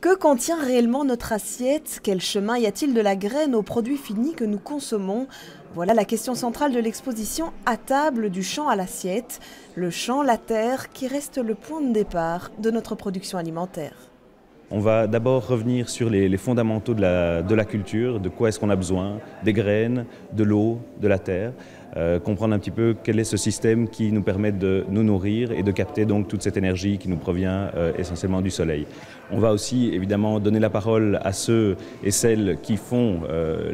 Que contient réellement notre assiette? Quel chemin y a-t-il de la graine aux produits finis que nous consommons? Voilà la question centrale de l'exposition « À table du champ à l'assiette ». Le champ, la terre, qui reste le point de départ de notre production alimentaire. On va d'abord revenir sur les fondamentaux de la culture, de quoi est-ce qu'on a besoin, des graines, de l'eau, de la terre, comprendre un petit peu quel est ce système qui nous permet de nous nourrir et de capter donc toute cette énergie qui nous provient essentiellement du soleil. On va aussi évidemment donner la parole à ceux et celles qui font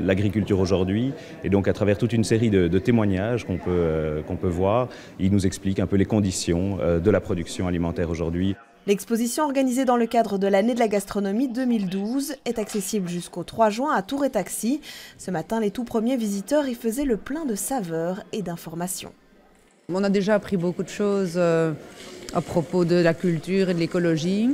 l'agriculture aujourd'hui, et donc à travers toute une série de témoignages qu'on peut voir, ils nous expliquent un peu les conditions de la production alimentaire aujourd'hui. L'exposition organisée dans le cadre de l'année de la gastronomie 2012 est accessible jusqu'au 3 juin à Tour et Taxi. Ce matin, les tout premiers visiteurs y faisaient le plein de saveurs et d'informations. On a déjà appris beaucoup de choses à propos de la culture et de l'écologie.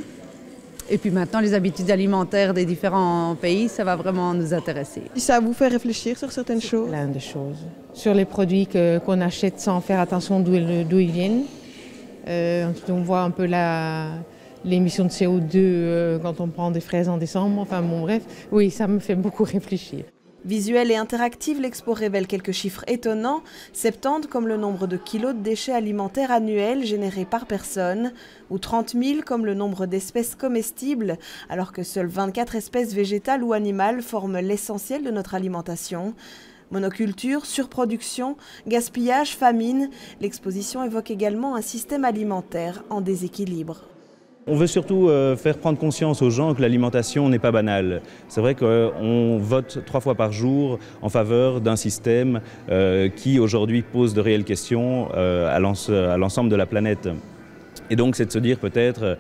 Et puis maintenant, les habitudes alimentaires des différents pays, ça va vraiment nous intéresser. Ça vous fait réfléchir sur certaines choses? Plein de choses. Sur les produits qu'on achète sans faire attention d'où ils viennent. On voit un peu l'émission de CO2 quand on prend des fraises en décembre. Enfin bon, bref, oui, ça me fait beaucoup réfléchir. Visuelle et interactive, l'expo révèle quelques chiffres étonnants. 70 comme le nombre de kilos de déchets alimentaires annuels générés par personne, ou 30 000 comme le nombre d'espèces comestibles, alors que seules 24 espèces végétales ou animales forment l'essentiel de notre alimentation. Monoculture, surproduction, gaspillage, famine, l'exposition évoque également un système alimentaire en déséquilibre. On veut surtout faire prendre conscience aux gens que l'alimentation n'est pas banale. C'est vrai qu'on vote 3 fois par jour en faveur d'un système qui aujourd'hui pose de réelles questions à l'ensemble de la planète. Et donc c'est de se dire peut-être,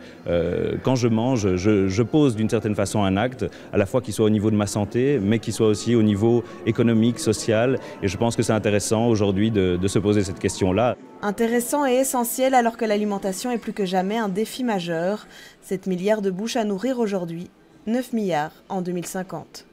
quand je mange, je pose d'une certaine façon un acte, à la fois qui soit au niveau de ma santé, mais qui soit aussi au niveau économique, social. Et je pense que c'est intéressant aujourd'hui de se poser cette question-là. Intéressant et essentiel alors que l'alimentation est plus que jamais un défi majeur. 7 milliards de bouches à nourrir aujourd'hui, 9 milliards en 2050.